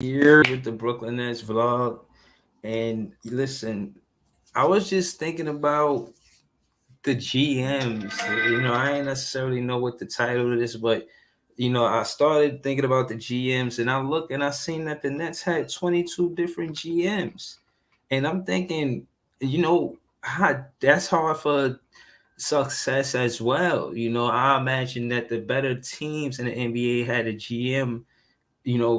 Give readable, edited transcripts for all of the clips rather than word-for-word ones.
here with the Brooklyn Nets vlog. And listen, I was just thinking about the GMs. I ain't necessarily know what the title of this, but I started thinking about the GMs, and I look and I seen that the Nets had 22 different GMs, and I'm thinking, that's hard for success as well. I imagine that the better teams in the NBA had a GM,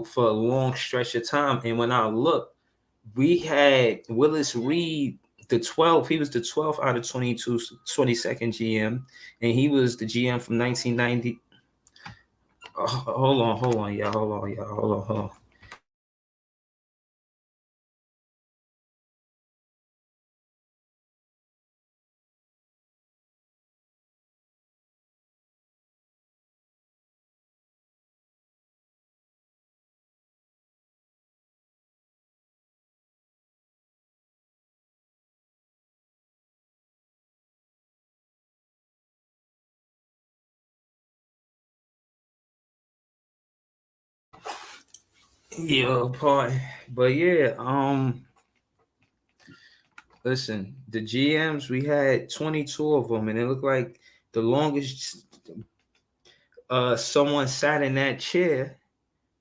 for a long stretch of time. And when I look, we had Willis Reed, the 12th. He was the 12th out of 22, 22nd GM, and he was the GM from 1990. Oh, hold on, y'all. Hold on. Yeah, part. But yeah, listen, the GMs, we had 22 of them, and it looked like the longest someone sat in that chair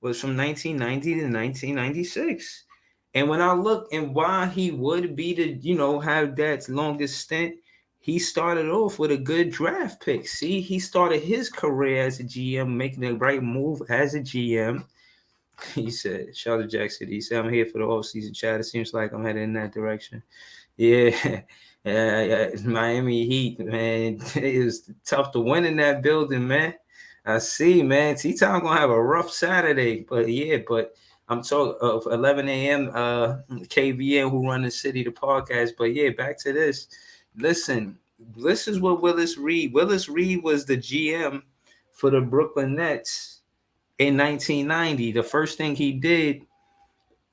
was from 1990 to 1996. And when I look and why he would be the, have that longest stint, he started off with a good draft pick. See, he started his career as a GM, making the right move as a GM. He said, Sheldon Jackson, he said, I'm here for the off-season chat. It seems like I'm heading in that direction. Yeah. Miami Heat, man. It was tough to win in that building, man. I see, man. T-Town gonna have a rough Saturday, but yeah, but I'm talking of 11 a.m. KVN who run the city the podcast. But yeah, back to this. Listen, this is what Willis Reed. Willis Reed was the GM for the Brooklyn Nets in 1990. The first thing he did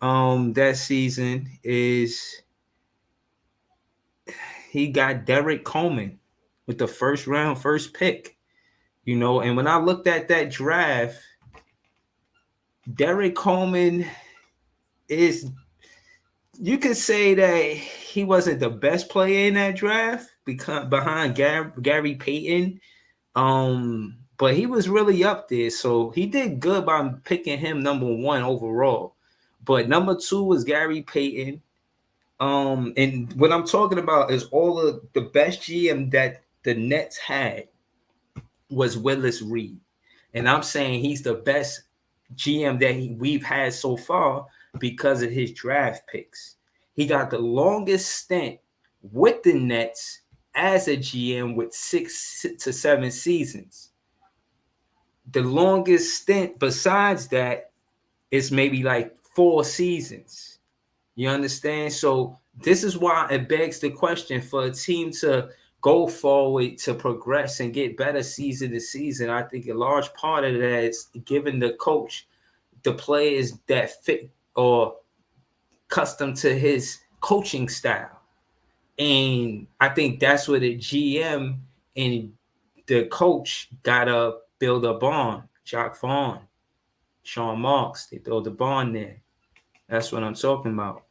that season is he got Derek Coleman with the first round, first pick. And when I looked at that draft, Derek Coleman is, you could say that he wasn't the best player in that draft because behind Gary Payton. But he was really up there. So he did good by picking him number one overall. But number two was Gary Payton. And what I'm talking about is all of the best GM that the Nets had was Willis Reed. And I'm saying he's the best GM that we've had so far because of his draft picks. He got the longest stint with the Nets as a GM with 6 to 7 seasons. The longest stint besides that is maybe like 4 seasons. You understand? So this is why it begs the question for a team to go forward to progress and get better season to season. I think a large part of that is giving the coach the players that fit or custom to his coaching style. And I think that's what the GM and the coach gotta build a bond. Jacques Vaughn, Sean Marks, they build a bond there. That's what I'm talking about.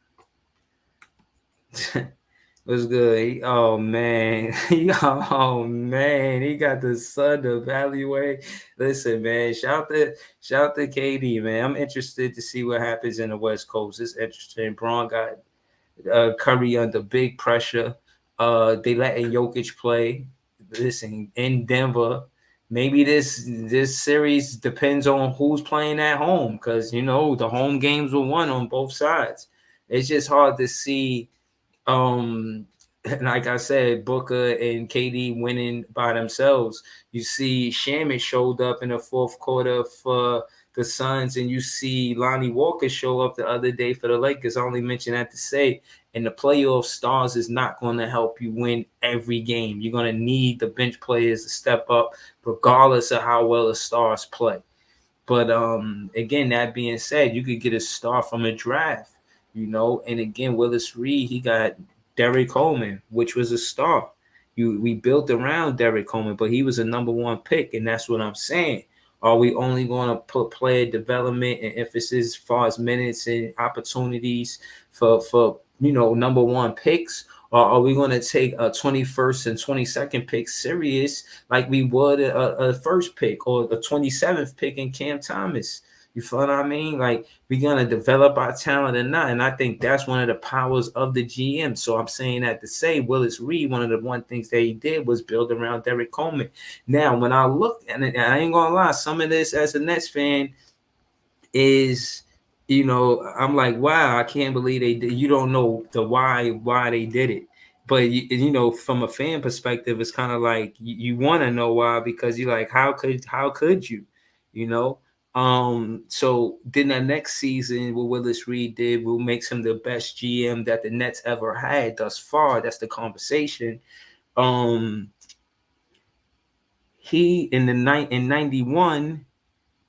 What's good? Oh man, oh man, he got the son of alleyway. Listen, man, shout to KD, man. I'm interested to see what happens in the West Coast. It's interesting. Braun got Curry under big pressure. They letting Jokic play. Listen, in Denver, maybe this series depends on who's playing at home because the home games were won on both sides. It's just hard to see um, like I said, Booker and KD winning by themselves. You see, Shaman showed up in the fourth quarter for the Suns, and you see Lonnie Walker show up the other day for the Lakers. I only mention that to say, in the playoff, stars is not going to help you win every game. You're going to need the bench players to step up, regardless of how well the stars play. But again, that being said, you could get a star from a draft, and again, Willis Reed, he got Derek Coleman, which was a star. We built around Derek Coleman, but he was a number one pick, and that's what I'm saying. Are we only going to put player development and emphasis as far as minutes and opportunities for number one picks? Or are we going to take a 21st and 22nd pick serious like we would a first pick or the 27th pick in Cam Thomas? You feel what I mean? Like, we're going to develop our talent or not. And I think that's one of the powers of the GM. So I'm saying that to say Willis Reed, one of the one things that he did was build around Derek Coleman. Now, when I look at it, I ain't going to lie, some of this as a Nets fan is, I'm like, wow, I can't believe they did. You don't know the why they did it. But, from a fan perspective, it's kind of like you want to know why, because you're like, how could you, you know? So then the next season, what Willis Reed did will makes him the best GM that the Nets ever had thus far. That's the conversation. He in 91,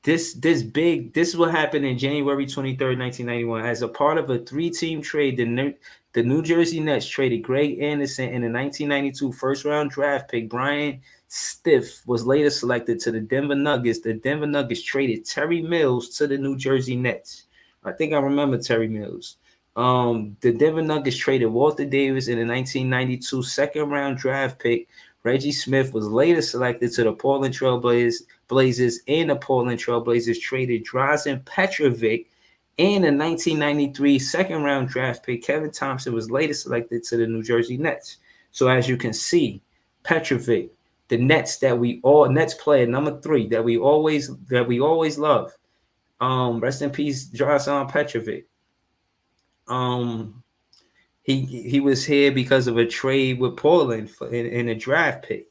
this is what happened in January 23rd, 1991. As a part of a 3-team trade, the New Jersey Nets traded Greg Anderson and the 1992 first-round draft pick Brian Stiff was later selected to the Denver Nuggets. The Denver Nuggets traded Terry Mills to the New Jersey Nets. I think I remember Terry Mills. The Denver Nuggets traded Walter Davis in the 1992 second-round draft pick. Reggie Smith was later selected to the Portland Trail Blazers, and the Portland Trail Blazers traded Drazen Petrovic and a 1993 second-round draft pick. Kevin Thompson was later selected to the New Jersey Nets. So as you can see, Petrovic, the Nets Nets player number 3 that we always love. Rest in peace, Drazen Petrovic. He was here because of a trade with Portland in a draft pick,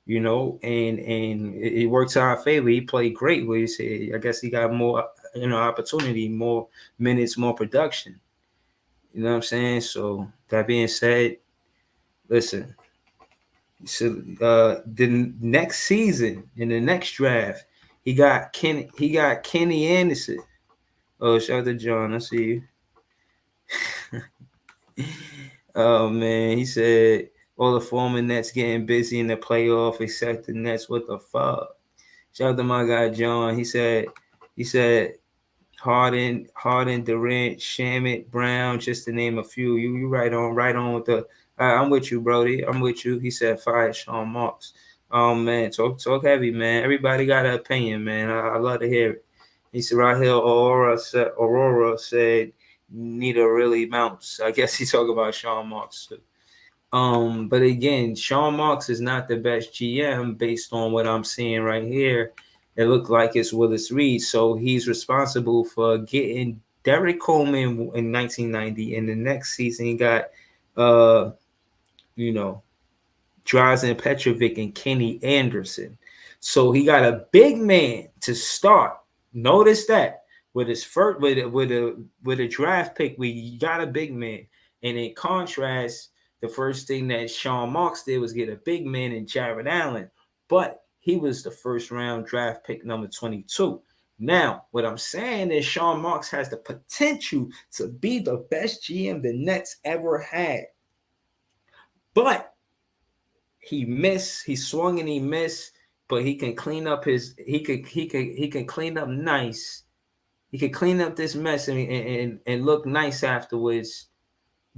and it worked to our favor. He played great. Where I guess he got more, opportunity, more minutes, more production. You know what I'm saying? So that being said, listen. So the next season in the next draft, he got Kenny Anderson. Oh, shout out to John. I see you. Oh man, he said all the former Nets getting busy in the playoff except the Nets. What the fuck? Shout out to my guy John. He said Harden, Durant, Shamit, Brown, just to name a few. You right on with the. I'm with you, Brody. I'm with you. He said fire Sean Marks. Oh man, talk heavy, man. Everybody got an opinion, man. I love to hear it. He said right here, Aurora said Nita really mounts. I guess he's talking about Sean Marks. But again, Sean Marks is not the best GM based on what I'm seeing right here. It looked like it's Willis Reed, so he's responsible for getting Derek Coleman in 1990, and the next season he got, Drazen Petrovic and Kenny Anderson. So he got a big man to start. Notice that with his first with a draft pick, we got a big man, and in contrast, the first thing that Sean Marks did was get a big man in Jarrett Allen, but he was the first round draft pick number 22. Now, what I'm saying is Sean Marks has the potential to be the best GM the Nets ever had. But he swung and he missed, but he can clean up he can clean up nice. He can clean up this mess and look nice afterwards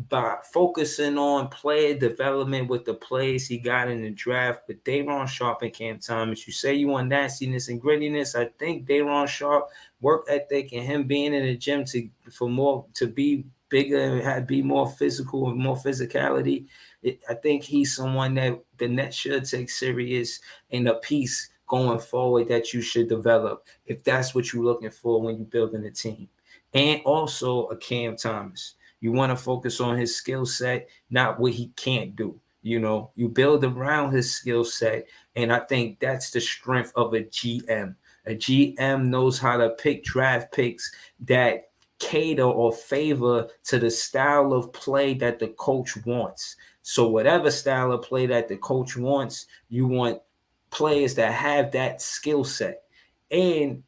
by focusing on player development with the plays he got in the draft with Day'Ron Sharpe and Cam Thomas. You say you want nastiness and grittiness. I think Day'Ron Sharpe work ethic and him being in the gym to be bigger and be more physical and more physicality. I think he's someone that the Nets should take serious in a piece going forward that you should develop if that's what you're looking for when you're building a team. And also a Cam Thomas. You want to focus on his skill set, not what he can't do. You build around his skill set. And I think that's the strength of a GM. A GM knows how to pick draft picks that cater or favor to the style of play that the coach wants. So whatever style of play that the coach wants, you want players that have that skill set. And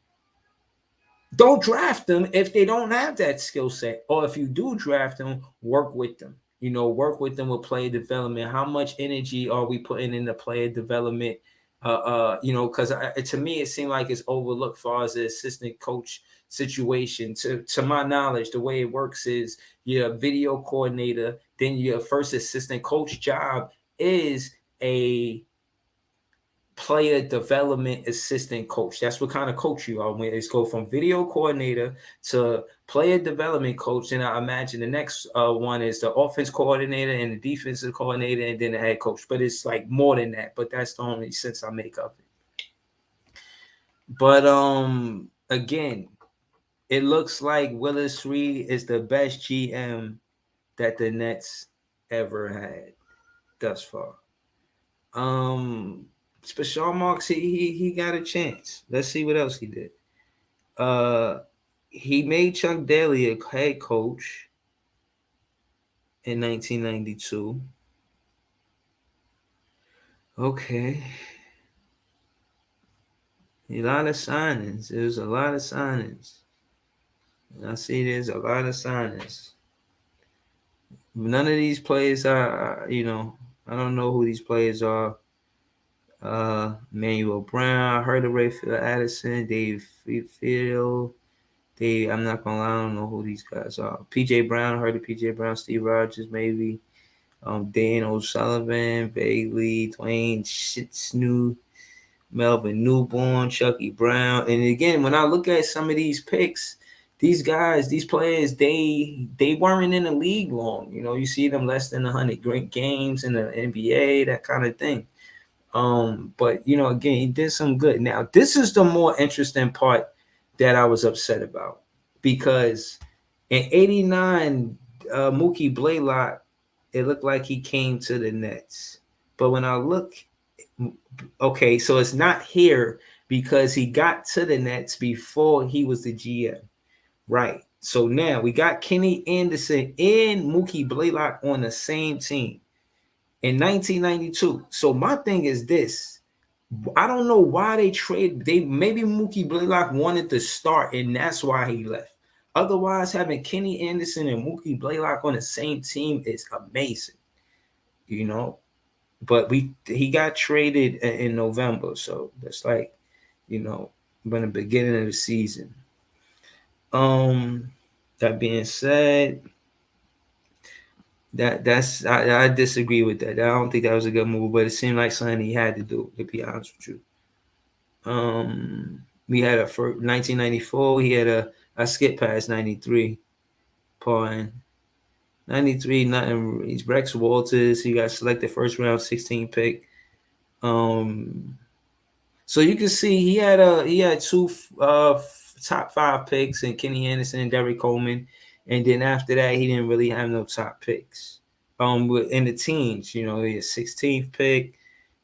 don't draft them if they don't have that skill set. Or if you do draft them, work with them. Work with them with player development. How much energy are we putting into player development? Because to me it seemed like it's overlooked far as the assistant coach situation. To my knowledge, the way it works is you're a video coordinator, then your first assistant coach job is a player development assistant coach. That's what kind of coach you are. When it's go from video coordinator to player development coach, and I imagine the next one is the offense coordinator and the defensive coordinator, and then the head coach. But it's like more than that. But that's the only sense I make of it. But again, it looks like Willis Reed is the best GM that the Nets ever had thus far. But Sean Marks, he got a chance. Let's see what else he did. He made Chuck Daly a head coach in 1992. Okay. A lot of signings. There's a lot of signings. I see there's a lot of signings. None of these players are, I don't know who these players are. Manuel Brown, I heard of Rayfield Addison, Dave Field. I'm not gonna lie, I don't know who these guys are. PJ Brown, I heard of PJ Brown, Steve Rogers, maybe. Dan O'Sullivan, vaguely, Dwayne Shitsnu, Melvin Newborn, Chucky Brown. And again, when I look at some of these picks, these guys, these players, they weren't in the league long. You see them less than 100 games in the NBA, that kind of thing. But again, he did some good. Now, this is the more interesting part that I was upset about, because in '89, Mookie Blaylock, it looked like he came to the Nets. But when I look, okay, so it's not here because he got to the Nets before he was the GM. Right. So now we got Kenny Anderson and Mookie Blaylock on the same team in 1992. So my thing is this. I don't know why they maybe Mookie Blaylock wanted to start and that's why he left. Otherwise, having Kenny Anderson and Mookie Blaylock on the same team is amazing. But he got traded in November, so that's like, when the beginning of the season. That being said, I disagree with that. I don't think that was a good move, but it seemed like something he had to do, to be honest with you. We had a for 1994. He had I skipped past 93. Pardon. 93, nothing. He's Rex Walters. He got selected first round, 16 pick. So you can see he had two top 5 picks in Kenny Anderson and Derrick Coleman, and then after that he didn't really have no top picks. In the teens, he had 16th pick.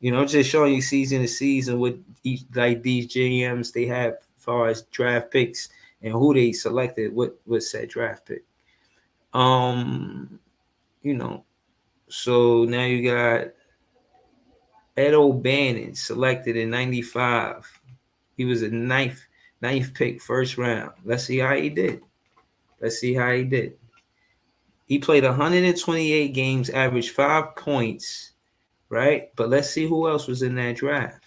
Just showing you season to season what each like these GMs they have as far as draft picks and who they selected. What was that draft pick? So now you got Ed O'Bannon selected in 95. He was a ninth pick, first round. Let's see how he did. He played 128 games, averaged 5 points, right? But let's see who else was in that draft.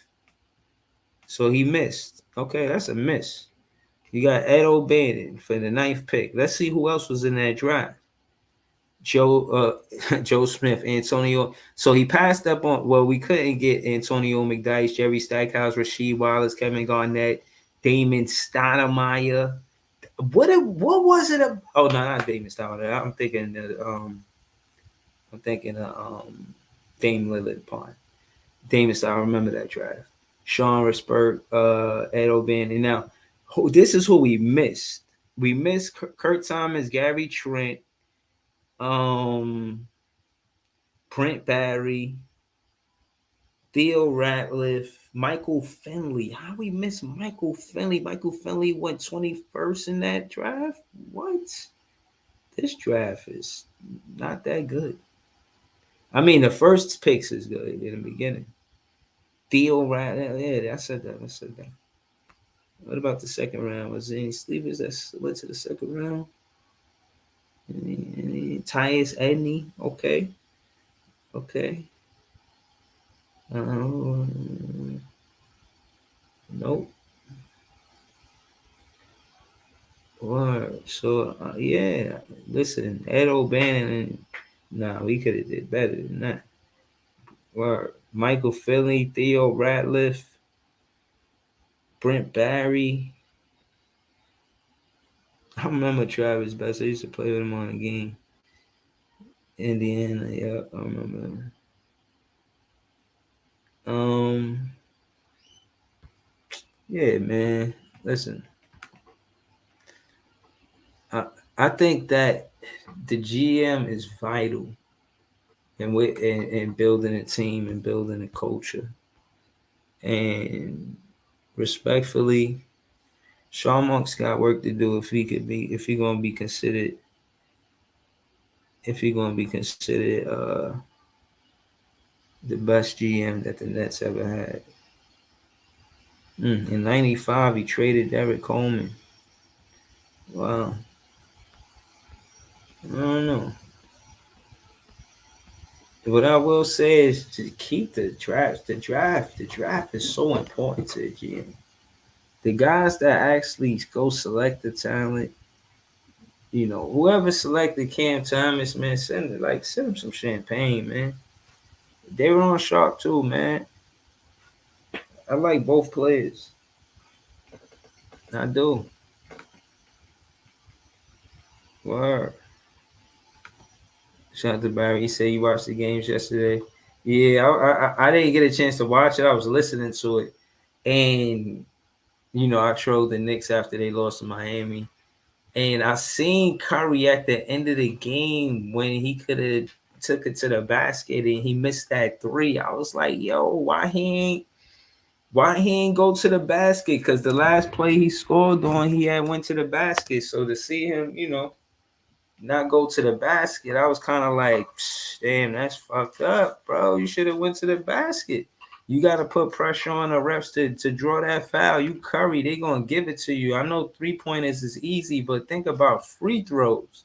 So he missed. Okay, that's a miss. You got Ed O'Bannon for the 9th pick. Let's see who else was in that draft. Joe Smith, Antonio. So he passed up on. Well, we couldn't get Antonio McDyess, Jerry Stackhouse, Rasheed Wallace, Kevin Garnett, Damon Stoudemire. What was it? Oh no, not Damon Stoudemire. I'm thinking Dame Lillard part. Damon Stoudemire. I remember that draft. Sean Risberg, Ed O'Bannon. Now, this is who we missed. We missed Kurt Thomas, Gary Trent. Brent Barry, Theo Ratliff, Michael Finley. How we miss Michael Finley? Michael Finley went 21st in that draft. What? This draft is not that good. I mean, the first picks is good in the beginning. Theo Ratliff. Yeah, I said that. What about the second round? Was there any sleepers that went to the second round? Tyus Edney. Okay. Nope. Word. So yeah, listen, Ed O'Bannon. Nah, we could have did better than that. Word. Michael Finley, Theo Ratliff, Brent Barry. I remember Travis Best. I used to play with him on the game. Indiana, yeah, I remember him. Um, yeah, man. Listen, I I think that the GM is vital in building a team and building a culture. And respectfully, Sean Monk's got work to do if he gonna be considered the best GM that the Nets ever had. In '95, he traded Derek Coleman. Wow, I don't know. What I will say is to keep the draft. The draft is so important to the GM. The guys that actually go select the talent, whoever selected Cam Thomas, man, send him some champagne, man. They were on sharp too, man. I like both players. I do. Word. Shout out to Barry. He said you watched the games yesterday. Yeah, I didn't get a chance to watch it. I was listening to it, and I trolled the Knicks after they lost to Miami. And I seen Curry at the end of the game when he could have took it to the basket and he missed that three. I was like, yo, why he ain't go to the basket? Because the last play he scored on, he had went to the basket. So to see him, not go to the basket, I was kind of like, damn, that's fucked up, bro. You should have went to the basket. You got to put pressure on the refs to draw that foul. You Curry, they gonna give it to you. I know 3-pointers is easy, but think about free throws.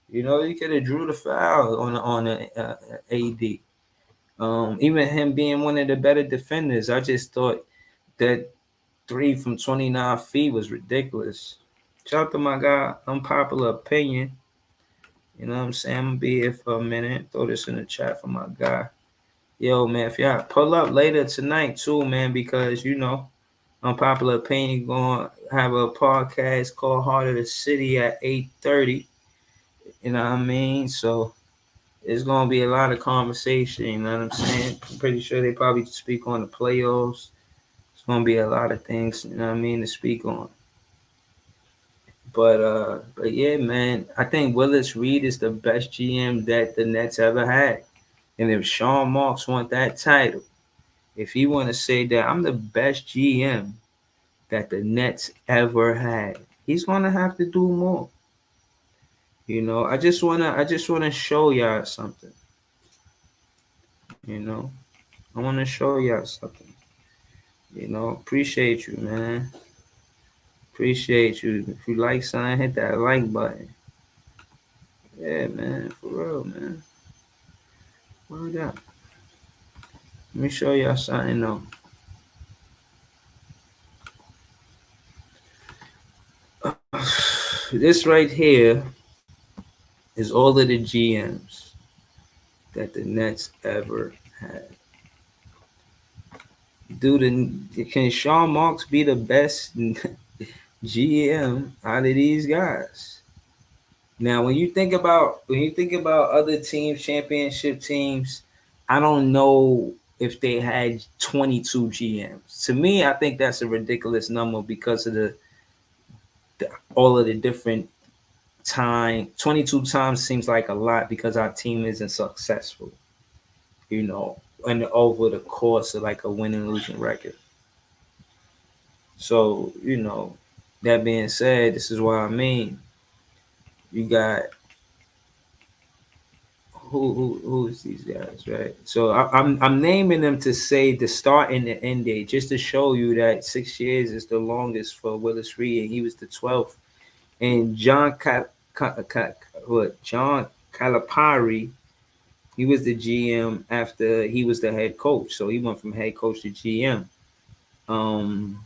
You could have drew the foul on AD. Even him being one of the better defenders, I just thought that three from 29 feet was ridiculous. Shout out to my guy, unpopular opinion. You know what I'm saying? I'm gonna be here for a minute. Throw this in the chat for my guy. Yo, man, if y'all pull up later tonight too, man, because unpopular opinion gonna have a podcast called Heart of the City at 8:30. You know what I mean? So it's gonna be a lot of conversation, you know what I'm saying? I'm pretty sure they probably speak on the playoffs. It's gonna be a lot of things, you know what I mean, to speak on. But yeah, man, I think Willis Reed is the best GM that the Nets ever had. And if Sean Marks want that title, if he want to say that I'm the best GM that the Nets ever had, he's gonna have to do more. I just wanna show y'all something. You know, I wanna show y'all something. Appreciate you, man. Appreciate you. If you like something, hit that like button. Yeah, man, for real, man. Word up. Let me show y'all something though. This right here is all of the GMs that the Nets ever had. Can Sean Marks be the best GM out of these guys? Now, when you think about other teams, championship teams, I don't know if they had 22 GMs. To me, I think that's a ridiculous number because of all of the different time. 22 times seems like a lot because our team isn't successful, and over the course of like a winning losing record. So, that being said, this is what I mean. You got who is these guys, right? So I'm naming them to say the start and the end date, just to show you that 6 years is the longest for Willis Reed, and he was the 12th. And John Calipari, he was the GM after he was the head coach, so he went from head coach to GM. Um,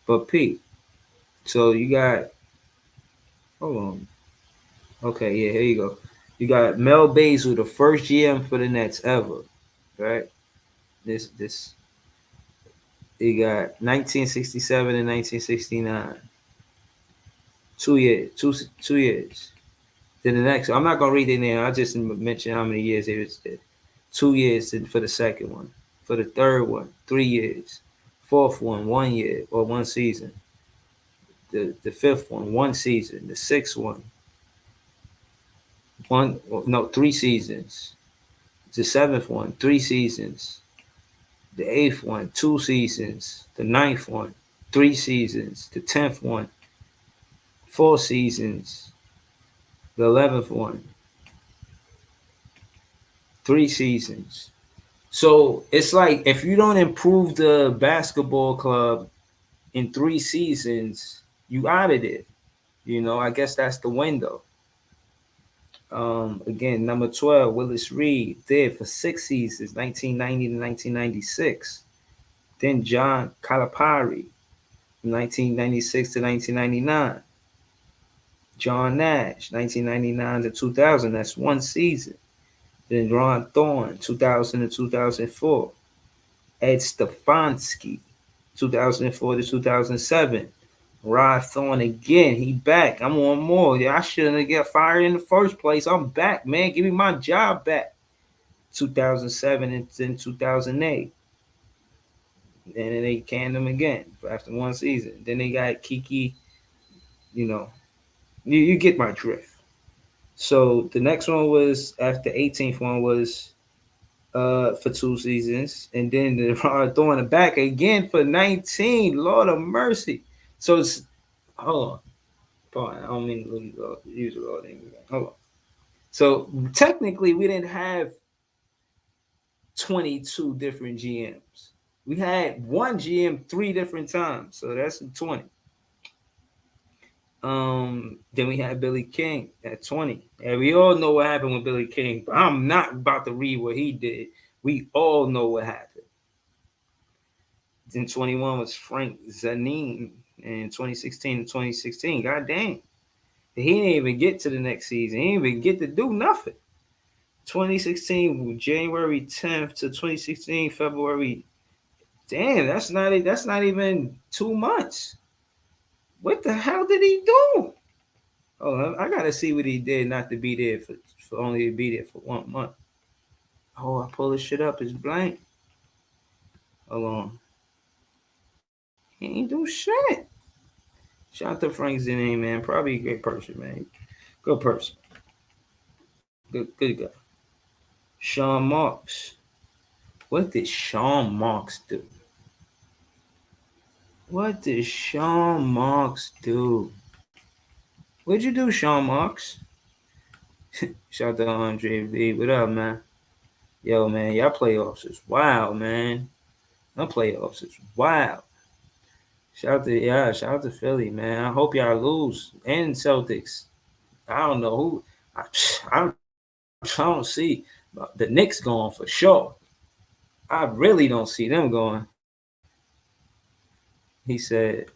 But Pete, so you got, hold on. Okay, yeah, here you go. You got Mel Basil, the first GM for the Nets ever, right? This you got 1967 and 1969. 2 years, 2 years. Then the next, I'm not gonna read it name. I just mention how many years it was there. 2 years for the second one. For the third one, 3 years. Fourth one, 1 year or 1 season. The fifth one, 1 season. The sixth one, no, 3 seasons. The seventh one, 3 seasons. The eighth one, 2 seasons. The ninth one, 3 seasons. The 10th one, 4 seasons. The 11th one, 3 seasons. So it's like if you don't improve the basketball club in 3 seasons, you out of it. I guess that's the window. Again, number 12, Willis Reed, there for 6 seasons, 1990 to 1996. Then John Calipari, from 1996 to 1999. John Nash, 1999 to 2000, that's 1 season. Then Ron Thorne, 2000 to 2004. Ed Stefanski, 2004 to 2007. Rod Thorne again, he back. I'm on more. I shouldn't have got fired in the first place. I'm back, man. Give me my job back. 2007 and then 2008. And then they canned him again after 1 season. Then they got Kiki, you get my drift. So the next one was after 18th one was for 2 seasons, and then the Rod Thorne back again for 19. Lord of mercy. So it's hold on. Pardon, I don't mean to use the Lord name again. Hold on. So technically, we didn't have 22 different GMs. We had one GM 3 different times, so that's 20. Then we had Billy King at 20. And we all know what happened with Billy King, but I'm not about to read what he did. We all know what happened. Then 21 was Frank Zanin in 2016 to 2016. God dang. He didn't even get to the next season. He didn't even get to do nothing. 2016 January 10th to 2016 February. Damn, that's not even 2 months. What the hell did he do? Oh, I gotta see what he did not to be there for only to be there for 1 month. Oh, I pull this shit up. It's blank. Hold on. He ain't do shit. Shout out to Frank Zinni, man. Probably a great person, man. Good person. Good guy. Sean Marks. What did Sean Marks do? What did Sean Marks do? What'd you do, Sean Marks? Shout out to Andre V. What up, man? Yo, man, y'all playoffs is wild, man. My playoffs is wild. Shout out to Philly, man. I hope y'all lose. And Celtics. I don't know who. I don't see the Knicks going for sure. I really don't see them going. He said,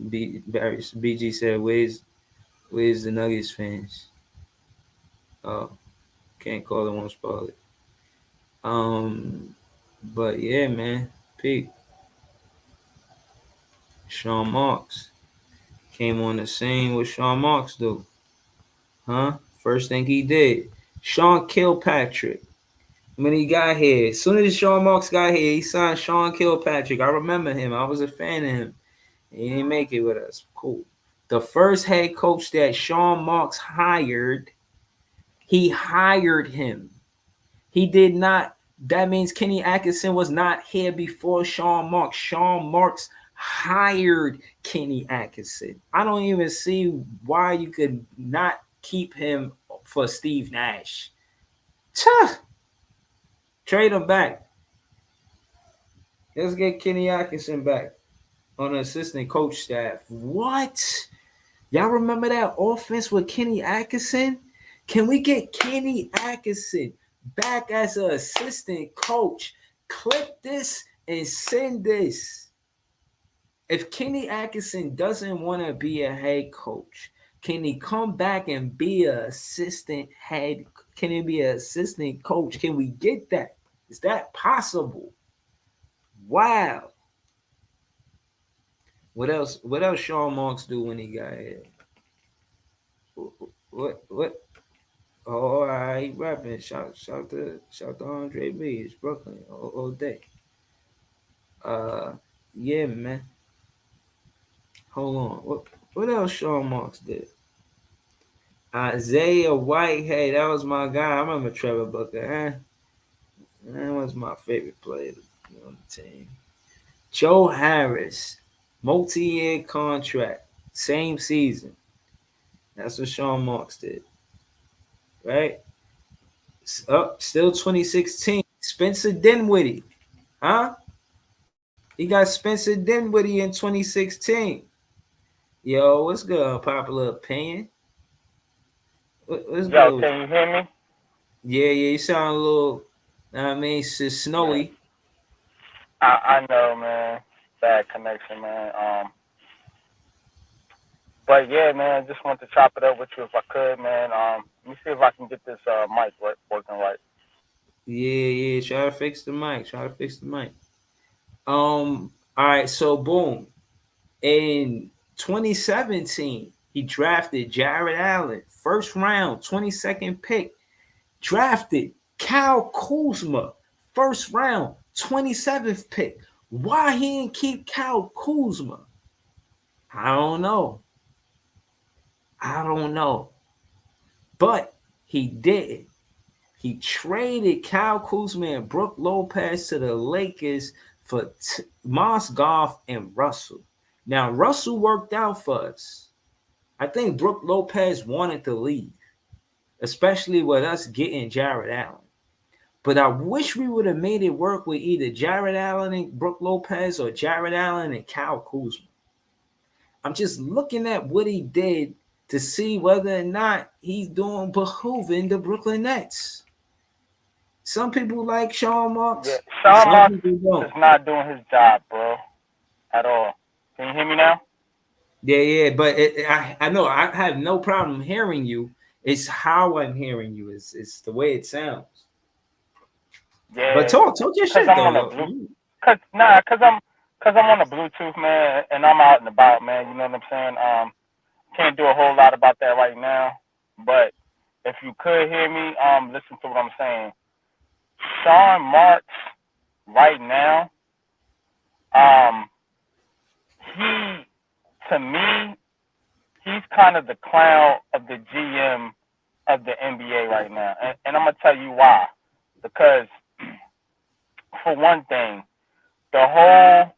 BG said, where's the Nuggets fans? Oh, can't call it, won't spoil it. But yeah, man, Pete. Sean Marks came on the scene. What Sean Marks do? Huh? First thing he did, Sean Kilpatrick. When he got here, as soon as Sean Marks got here, he signed Sean Kilpatrick. I remember him. I was a fan of him. He didn't make it with us. Cool. The first head coach that Sean Marks hired, he hired him. He did not. That means Kenny Atkinson was not here before Sean Marks. Sean Marks hired Kenny Atkinson. I don't even see why you could not keep him for Steve Nash. Trade him back. Let's get Kenny Atkinson back on the assistant coach staff. What? Y'all remember that offense with Kenny Atkinson? Can we get Kenny Atkinson back as an assistant coach? Clip this and send this. if Kenny Atkinson doesn't want to be a head coach, can he come back and be a assistant head? Can he be an assistant coach? Can we get that? Is that possible? Wow. What else? What else? Sean Marks do when he got here? What? What? Oh, all right, rapping. Shout to Andre B. It's Brooklyn all day. Uh, yeah, man. Hold on. What else? Sean Marks did. Isaiah Whitehead, that was my guy. I remember Trevor Booker. That was my favorite player on the team. Joe Harris, multi-year contract, same season. That's what Sean Marks did, right? Still 2016. Spencer Dinwiddie, huh? He got Spencer Dinwiddie in 2016. Yo, what's good? Unpopular opinion. What's Yo, good with can you hear me? you? Yeah, you sound a little, I mean, it's Yeah. snowy. I know, man. Bad connection, man. But yeah, man, just want to chop it up with you if I could, man. Let me see if I can get this mic working right. Yeah. Try to fix the mic. Try to fix the mic. All right. So boom. In 2017, he drafted Jared Allen, first round, 22nd pick. Drafted Kyle Kuzma, first round, 27th pick. Why he didn't keep Kyle Kuzma? I don't know. I don't know. But he did. He traded Kyle Kuzma and Brook Lopez to the Lakers for Moss Goff and Russell. Now, Russell worked out for us. I think Brook Lopez wanted to leave, especially with us getting Jared Allen. But I wish we would have made it work with either Jared Allen and Brook Lopez or Jared Allen and Kyle Kuzma. I'm just looking at what he did to see whether or not he's doing behooving the Brooklyn Nets. Some people like Sean Yeah, Marks, Sean some Marks people is don't. not doing his job, bro, at all. Can you hear me now? Yeah, but I know I have no problem hearing you. It's how I'm hearing you. It's the way it sounds. But Yeah, talk your cause shit I'm though, on a yo. blue. Cause I'm on a Bluetooth, man, and I'm out and about, man. You know what I'm saying? Can't do a whole lot about that right now, but if you could hear me, listen to what I'm saying. Sean Marks right now, um, he to me, he's kind of the clown of the GM of the NBA right now, and I'm gonna tell you why. Because for one thing, the whole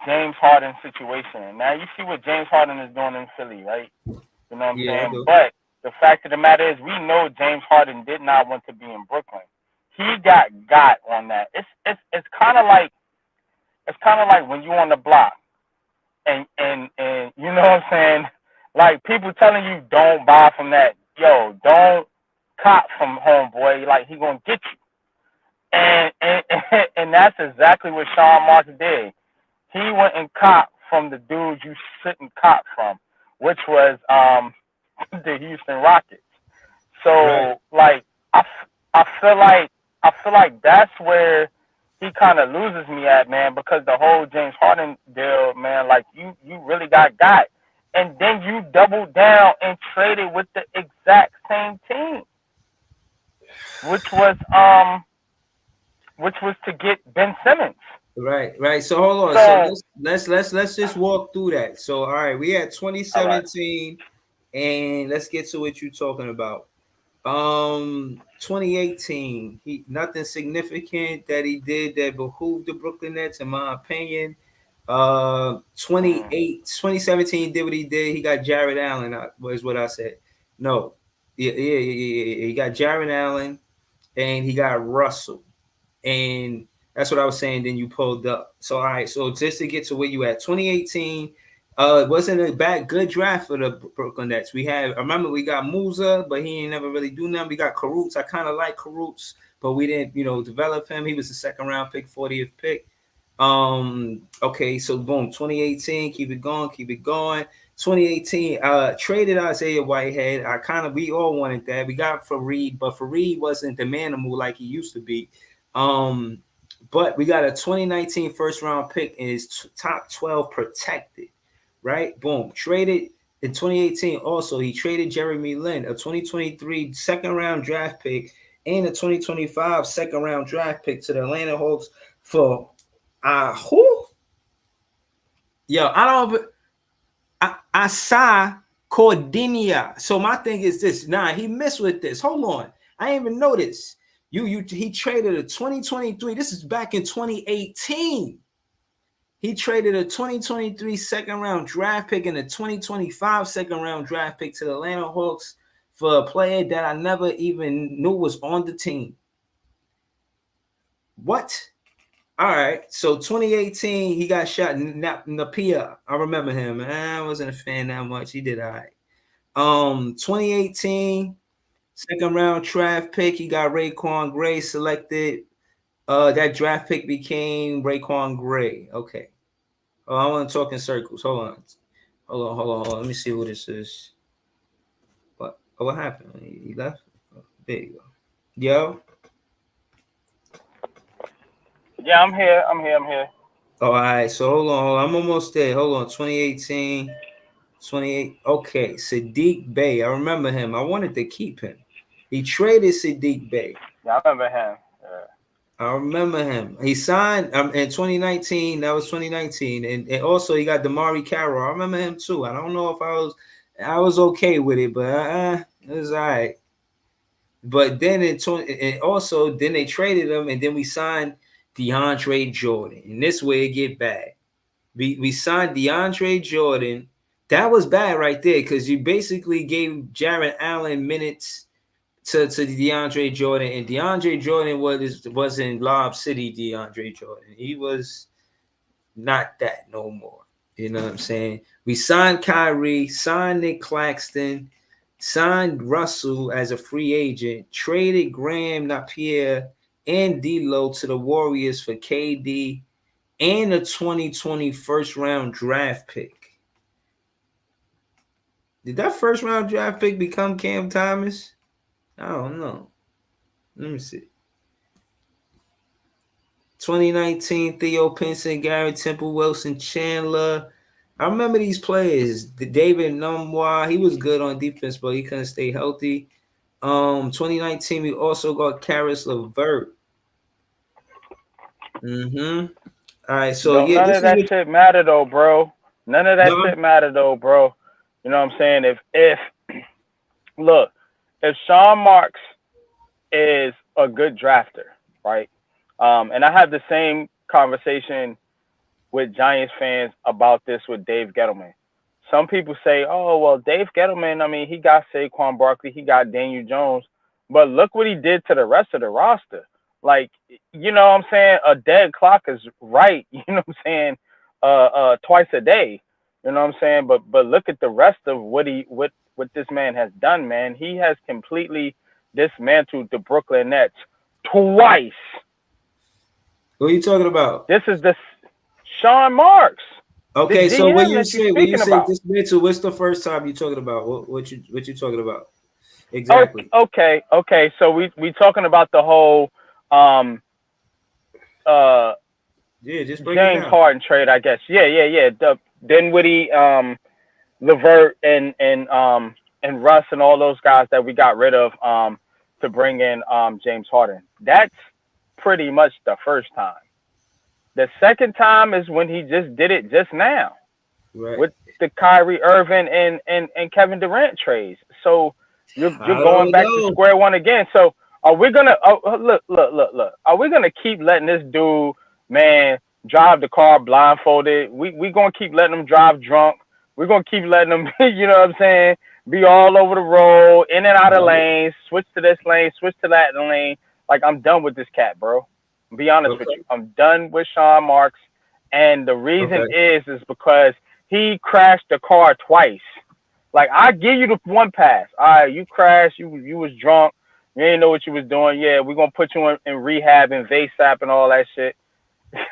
James Harden situation. Now you see what James Harden is doing in Philly, right? You know what I'm Yeah, I saying? do. But the fact of the matter is, we know James Harden did not want to be in Brooklyn. He got on that. It's kind of like when you on the block and you know what I'm saying. Like people telling you don't buy from that. Yo, don't cop from homeboy. Like he gonna get you. And that's exactly what Sean Marks did. He went and cop from the dude you shouldn't cop from, which was the Houston Rockets. Right. So like I, I feel like that's where he kind of loses me at, man, because the whole James Harden deal, man, like you really got, and then you doubled down and traded with the exact same team, which was um which was to get Ben Simmons. Right. So hold on. So So let's just walk through that. So all right, we had all right, 2017, and let's get to what you're talking about. 2018, he nothing significant that he did that behooved the Brooklyn Nets, in my opinion. mm, 2017 he did what he did. He got Jared Allen. Was what I said. No, yeah. He got Jared Allen, and he got Russell. And that's what I was saying. Then you pulled up. So all right. So just to get to where you at, 2018, it wasn't a good draft for the Brooklyn Nets. I remember we got Musa, but he ain't never really do nothing. We got Karutz. I kind of like Karutz, but we didn't, develop him. He was a second round pick, 40th pick. Okay, so boom, 2018, keep it going, keep it going. 2018, traded Isaiah Whitehead. We all wanted that. We got Fareed, but Fareed wasn't the manimal like he used to be. But we got a 2019 first round pick and his top 12 protected, right? Boom, traded in 2018. Also, he traded Jeremy Lin, a 2023 second round draft pick and a 2025 second round draft pick to the Atlanta Hawks for who? Yo, I don't. I saw Cordinia. So my thing is this. Nah, he missed with this. Hold on. I didn't even know this. He traded a 2023. This is back in 2018. He traded a 2023 second round draft pick and a 2025 second round draft pick to the Atlanta Hawks for a player that I never even knew was on the team. What? All right, so 2018, he got shot in Napier. I remember him. I wasn't a fan that much. He did all right. 2018, second round draft pick. He got Raekwon Gray selected. That draft pick became Raekwon Gray. Okay. Oh, I want to talk in circles. Hold on. Let me see what this is. What happened? He left. There you go. Yo. Yeah, I'm here. All right, so hold on. I'm almost there. Hold on. 2018, 28. Okay, Sadiq Bey. I remember him. I wanted to keep him. He traded Sadiq Bey. Yeah, I remember him. Yeah. I remember him. He signed in 2019. That was 2019, and also he got Damari Carroll. I remember him too. I don't know if I was okay with it, but it was all right. But then then they traded him, and then we signed DeAndre Jordan. And this way it get bad. We signed DeAndre Jordan. That was bad right there because you basically gave Jarrett Allen minutes to DeAndre Jordan, and DeAndre Jordan was in Lob City. DeAndre Jordan, he was not that no more. You know what I'm saying? We signed Kyrie, signed Nick Claxton, signed Russell as a free agent, traded Graham Napier and D'Lo to the Warriors for KD and a 2020 first round draft pick. Did that first round draft pick become Cam Thomas? I don't know. Let me see. 2019, Theo Pinson, Gary Temple, Wilson Chandler. I remember these players. David Numwa, he was good on defense, but he couldn't stay healthy. 2019, we also got Caris LeVert. All right, so yeah, none of that shit matter though, bro. None of that shit matter though, bro. You know what I'm saying? If look, if Sean Marks is a good drafter, right? And I have the same conversation with Giants fans about this with Dave Gettleman. Some people say, oh, well, Dave Gettleman, I mean, he got Saquon Barkley, he got Daniel Jones, but look what he did to the rest of the roster. Like, you know what I'm saying? A dead clock is right, you know what I'm saying, twice a day. You know what I'm saying? But look at the rest of what this man has done, man. He has completely dismantled the Brooklyn Nets twice. What are you talking about? This is the Sean Marks. Okay, so when you say dismantle, what's the first time you talking about? What you talking about? Exactly. Okay. So we talking about the whole just break James Harden trade, I guess. Yeah. Dinwiddie, LeVert, and Russ and all those guys that we got rid of to bring in James Harden. That's pretty much the first time. The second time is when he just did it just now, right, with the Kyrie Irving and Kevin Durant trades. So you're going back to square one again. So are we gonna look? Are we gonna keep letting this dude, man, drive the car blindfolded? We gonna keep letting him drive drunk. We're gonna keep letting him, you know what I'm saying, be all over the road, in and out of lanes, switch to this lane, switch to that lane. Like, I'm done with this cat, bro. Be honest with you. I'm done with Sean Marks. And the reason is because he crashed the car twice. Like, I give you the one pass. All right, you crashed. You was drunk. You didn't know what you was doing. Yeah, we're going to put you in rehab and VASAP and all that shit.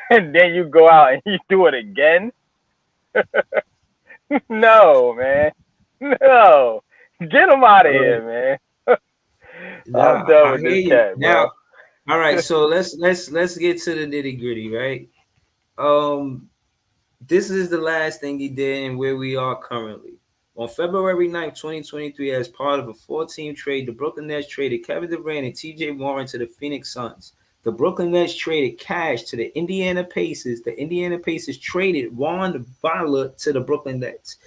and then you go out and you do it again. No, man. No. Get him out of here, man. I'm Nah, done I with hear this you. cat, bro. Now, all right, so let's get to the nitty gritty, right? Um, this is the last thing he did and where we are currently. On February 9th, 2023, as part of a four-team trade, the Brooklyn Nets traded Kevin Durant and TJ Warren to the Phoenix Suns. The Brooklyn Nets traded Cash to the Indiana Pacers. The Indiana Pacers traded Juan Viola to the Brooklyn Nets,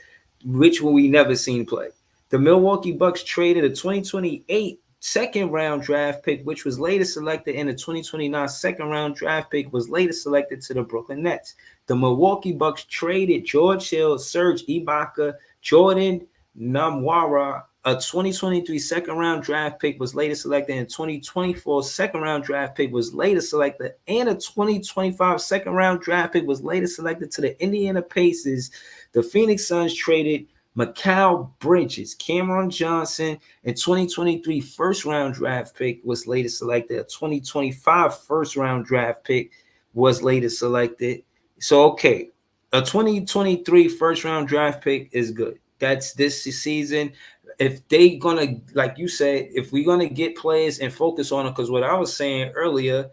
which we never seen play. The Milwaukee Bucks traded a 2028 second round draft pick, which was later selected, and a 2029 second round draft pick was later selected to the Brooklyn Nets. The Milwaukee Bucks traded George Hill, Serge Ibaka, Jordan Namwara. A 2023 second round draft pick was later selected, and a 2024 second round draft pick was later selected, and a 2025 second round draft pick was later selected to the Indiana Pacers. The Phoenix Suns traded Mikal Bridges, Cameron Johnson, and 2023 first round draft pick was later selected. A 2025 first round draft pick was later selected. So, okay, a 2023 first round draft pick is good. That's this season. If they gonna, like you said, if we're gonna get players and focus on it, because what I was saying earlier,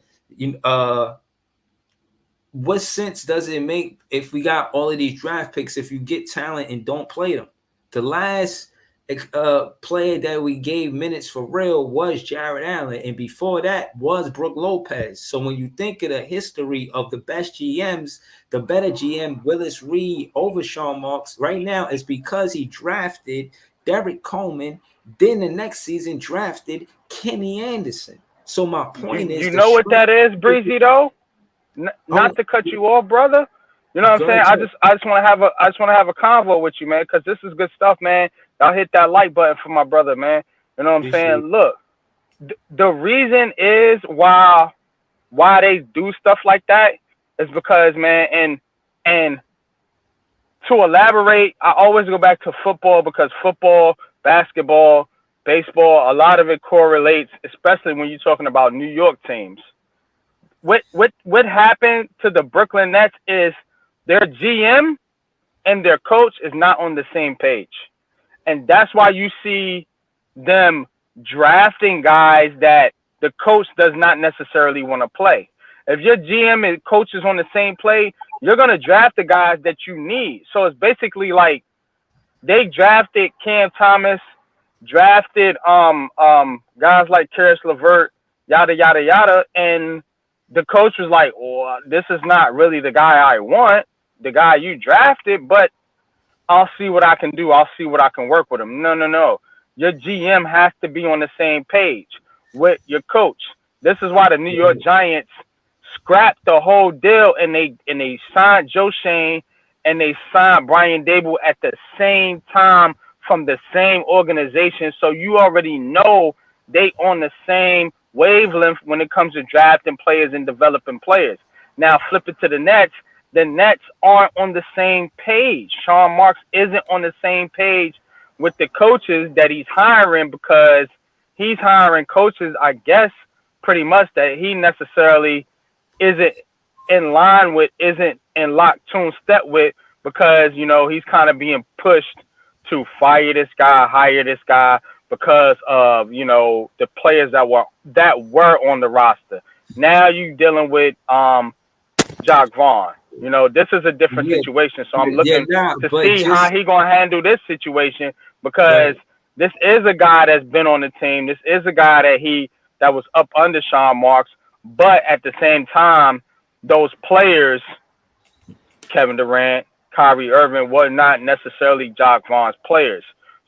what sense does it make if we got all of these draft picks if you get talent and don't play them? The last player that we gave minutes for real was Jared Allen, and before that was Brook Lopez. So when you think of the history of the best GMs, the better GM, Willis Reed over Sean Marks, right now is because he drafted Derek Coleman, then the next season drafted Kenny Anderson. So my point is, you know what that is, Breezy, though? Not to cut you off, brother. You know what I'm saying? I just want to have a convo with you, man, because this is good stuff, man. Y'all hit that like button for my brother, man. You know what I'm saying? Look, the reason is why they do stuff like that is because, man, and to elaborate, I always go back to football because football, basketball, baseball, a lot of it correlates, especially when you're talking about New York teams. What happened to the Brooklyn Nets is their GM and their coach is not on the same page. And that's why you see them drafting guys that the coach does not necessarily want to play. If your GM and coach is on the same play, you're going to draft the guys that you need. So it's basically like they drafted Cam Thomas, drafted guys like Karis LeVert, yada, yada, yada, and the coach was like, "Oh, this is not really the guy I want, the guy you drafted, but I'll see what I can do. I'll see what I can work with him." No. Your GM has to be on the same page with your coach. This is why the New York Giants scrapped the whole deal and they signed Joe Shane and they signed Brian Daboll at the same time from the same organization. So you already know they on the same wavelength when it comes to drafting players and developing players. Now flip it to the Nets. The Nets aren't on the same page. Sean Marks isn't on the same page with the coaches that he's hiring because he's hiring coaches, I guess, pretty much that he necessarily isn't in line with, isn't in lock tune step with, because, you know, he's kind of being pushed to fire this guy, hire this guy, because of, you know, the players that were on the roster. Now you dealing with Jacque Vaughn. You know, this is a different situation. So I'm looking to see how he gonna handle this situation, because this is a guy that's been on the team. This is a guy that was up under Sean Marks, but at the same time, those players, Kevin Durant, Kyrie Irving, were not necessarily Jacque Vaughn's players.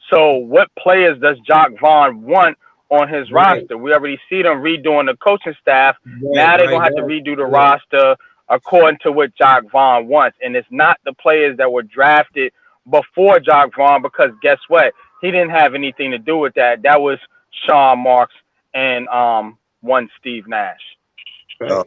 So what players does Jacque Vaughn want on his roster? We already see them redoing the coaching staff. Now they're going to have to redo the roster according to what Jacque Vaughn wants. And it's not the players that were drafted before Jacque Vaughn, because guess what? He didn't have anything to do with that. That was Sean Marks and one Steve Nash. Right.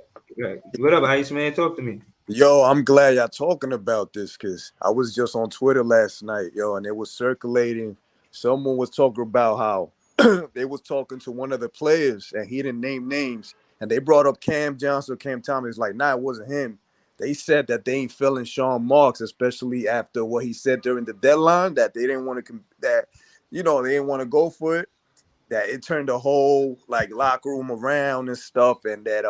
What up, Ice Man? Talk to me. Yo, I'm glad y'all talking about this, because I was just on Twitter last night, yo, and it was circulating. Someone was talking about how they was talking to one of the players, and he didn't name names, and they brought up Cam Johnson, Cam Thomas. Like, nah, it wasn't him. They said that they ain't feeling Sean Marks, especially after what he said during the deadline, that they didn't want to they didn't want to go for it. That it turned the whole like locker room around and stuff, and that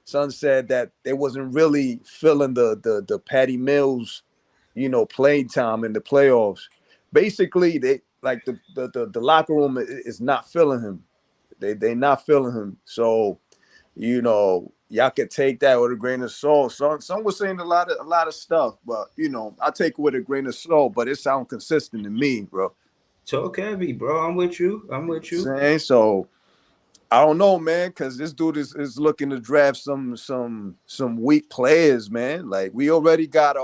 Son said that they wasn't really feeling the Patty Mills, playing time in the playoffs. Basically, they like the locker room is not feeling him. They not feeling him. So, y'all could take that with a grain of salt. Some was saying a lot of stuff, but I take it with a grain of salt. But it sounds consistent to me, bro. Talk heavy, bro. I'm with you. Saying so. I don't know, man, because this dude is looking to draft some weak players, man. Like we already got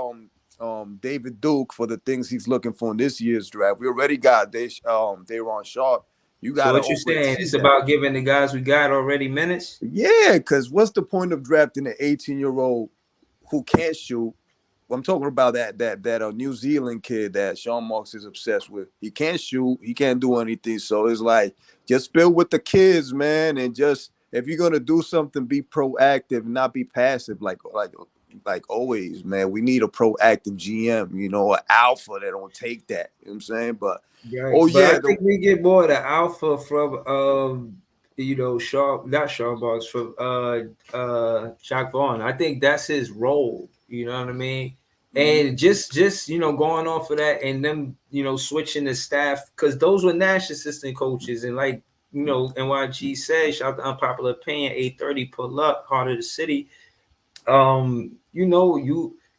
David Duke for the things he's looking for in this year's draft. We already got Day'Ron Sharp. You got so what you saying? It's about giving the guys we got already minutes? Yeah, because what's the point of drafting an 18-year-old who can't shoot? I'm talking about that New Zealand kid that Sean Marks is obsessed with. He can't shoot. He can't do anything. So it's like, just build with the kids, man. And just, if you're going to do something, be proactive, not be passive like always, man. We need a proactive GM, an alpha that don't take that. You know what I'm saying? But, I think we get more of the alpha from, not Sean Marks, from Jacque Vaughn. I think that's his role. You know what I mean? And just going off of that and them, switching the staff, because those were Nash assistant coaches. And like, NYG said, shout out to Unpopular Opinion, 830 pull up, heart of the city. You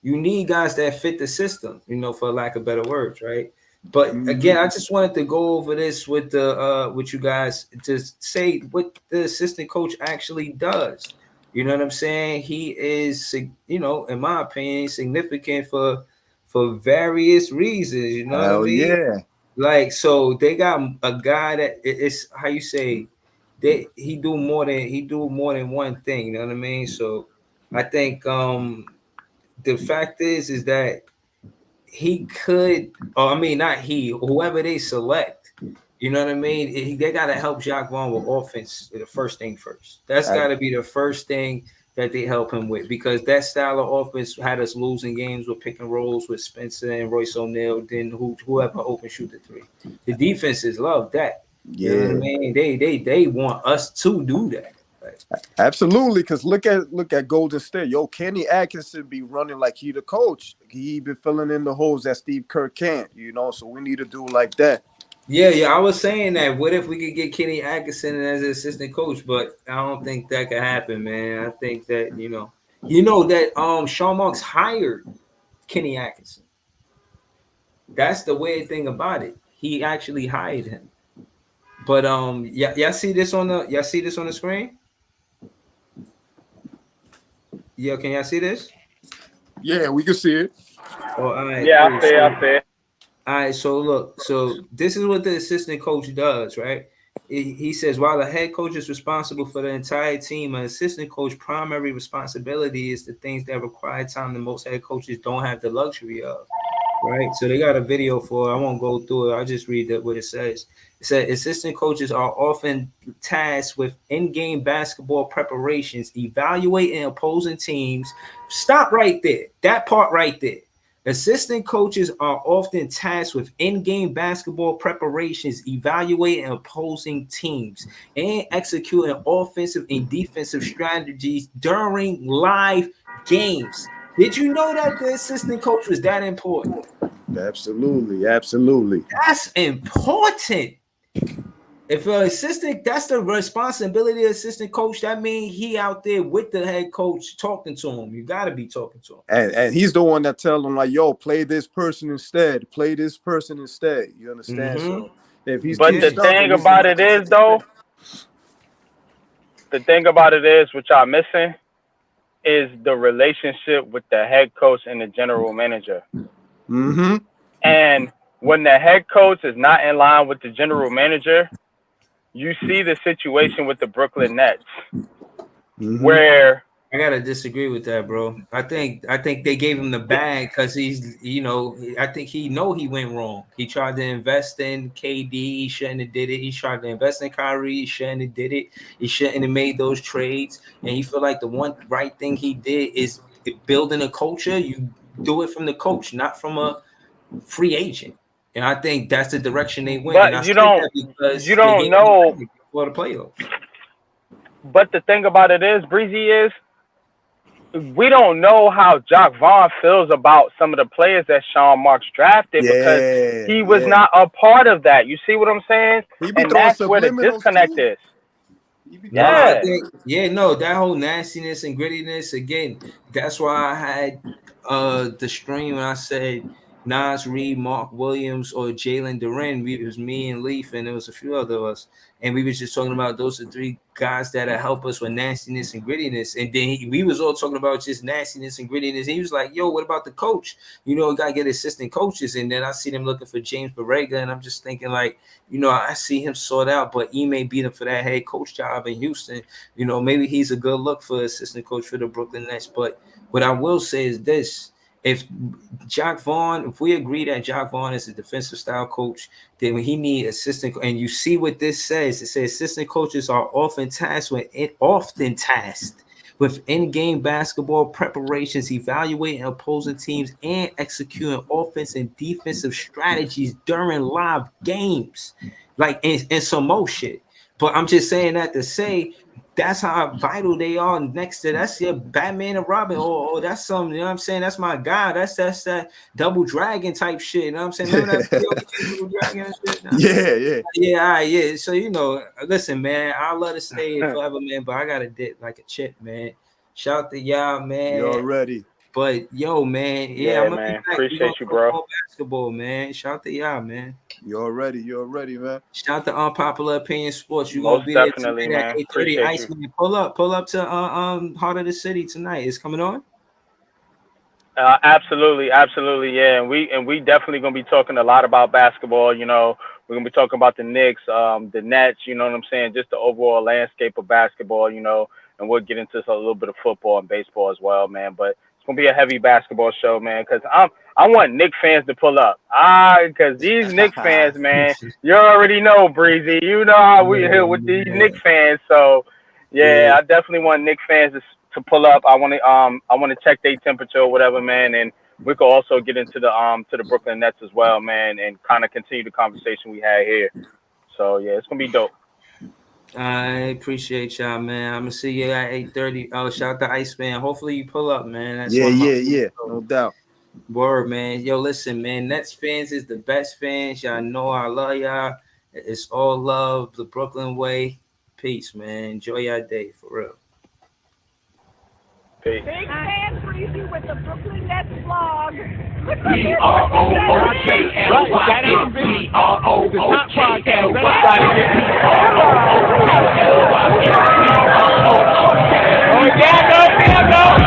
need guys that fit the system, for lack of better words, right? But again, I just wanted to go over this with you guys to say what the assistant coach actually does. You know what I'm saying? He is, in my opinion, significant for various reasons. You know what I mean? Yeah. Like, so they got a guy that it's how you say he do more than one thing. You know what I mean? So I think the fact is that he could, not he, whoever they select. You know what I mean? They got to help Jacque Vaughn with offense. The first thing first. That's got to be the first thing that they help him with, because that style of offense had us losing games with pick and rolls with Spencer and Royce O'Neal. Then whoever open shoot the three. The defenses love that. Yeah, you know what I mean? They want us to do that. Right? Absolutely, because look at Golden State. Kenny Atkinson be running like he the coach. He been filling in the holes that Steve Kerr can't. So we need to do like that. Yeah. I was saying that. What if we could get Kenny Atkinson as an assistant coach? But I don't think that could happen, man. I think that that Sean Marks hired Kenny Atkinson. That's the weird thing about it. He actually hired him. But y'all see this on the screen? Yeah, can y'all see this? Yeah, we can see it. Oh, all right. Yeah, I see it. All right, so look, this is what the assistant coach does, right? He says, while the head coach is responsible for the entire team, an assistant coach's primary responsibility is the things that require time that most head coaches don't have the luxury of, right? So they got a video for it. I won't go through it. I'll just read what it says. It said, assistant coaches are often tasked with in-game basketball preparations, evaluating opposing teams. Stop right there. That part right there. Assistant coaches are often tasked with in-game basketball preparations, evaluating opposing teams, and executing offensive and defensive strategies during live games. Did you know that the assistant coach was that important? Absolutely. That's important. If an assistant, that's the responsibility of the assistant coach. That means he out there with the head coach talking to him. You got to be talking to him. And he's the one that tell him like, yo, play this person instead. Play this person instead. You understand? Mm-hmm. So if he's the thing about it is, though, what y'all missing is the relationship with the head coach and the general manager. Mm-hmm. And when the head coach is not in line with the general manager, you see the situation with the Brooklyn Nets, where I gotta disagree with that, bro. I think they gave him the bag because he's, I think he went wrong. He tried to invest in KD, he shouldn't have did it. He tried to invest in Kyrie, he shouldn't have did it. He shouldn't have made those trades. And he feel like the one right thing he did is building a culture. You do it from the coach, not from a free agent. And I think that's the direction they went. But and you don't know for the playoffs. But the thing about it is, Breezy, is we don't know how Jacque Vaughn feels about some of the players that Sean Marks drafted because he was not a part of that. You see what I'm saying? And that's where the disconnect is. Yeah. That whole nastiness and grittiness, again, that's why I had the stream when I said Nas Reed, Mark Williams, or Jalen Duren. It was me and Leaf, and there was a few other of us. And we was just talking about those are three guys that help us with nastiness and grittiness. And then we was all talking about just nastiness and grittiness. And he was like, yo, what about the coach? We got to get assistant coaches. And then I see them looking for James Borrega. And I'm just thinking like, I see him sort out, but he may beat him for that head coach job in Houston. Maybe he's a good look for assistant coach for the Brooklyn Nets. But what I will say is this. If we agree that Jacque Vaughn is a defensive style coach, then he need assistant. And you see what this says. It says assistant coaches are often tasked with in-game basketball preparations, evaluating opposing teams, and executing offense and defensive strategies during live games, like in some more shit. But I'm just saying that to say that's how vital they are next to that's your Batman and Robin. Oh, that's something, what I'm saying? That's my guy. That's that Double Dragon type shit. You know what I'm saying? Remember that Double Dragon and shit? Yeah. So listen, man, I love to stay forever, man, but I gotta dip like a chip, man. Shout out to y'all, man. You're ready. But yo, man, I'm man. Appreciate you, bro. Basketball, man. Shout out to y'all, man. You're ready, man. Shout out to Unpopular Opinion Sports. You gonna be definitely, there man. at 8:30. Iceman, pull up to Heart of the City tonight. It's coming on. Absolutely, yeah. And we definitely gonna be talking a lot about basketball. We're gonna be talking about the Knicks, the Nets. You know what I'm saying? Just the overall landscape of basketball. And we'll get into a little bit of football and baseball as well, man. But it's gonna be a heavy basketball show, man. Because I want Knicks fans to pull up. Because these Knicks fans, man, you already know, Breezy. You know how we here with these Knicks fans. So I definitely want Knicks fans to pull up. I want to check their temperature or whatever, man. And we could also get into the Brooklyn Nets as well, man, and kind of continue the conversation we had here. So it's gonna be dope. I appreciate y'all, man. I'm gonna see you at 8:30. Oh, shout out to Iceman. Hopefully you pull up, man. That's no doubt. Word, man. Yo, listen, man. Nets fans is the best fans. Y'all know I love y'all. It's all love, the Brooklyn way. Peace, man. Enjoy your day, for real. Peace. Big fan Breezy with the Brooklyn Nets vlog. BROOKLYNETS.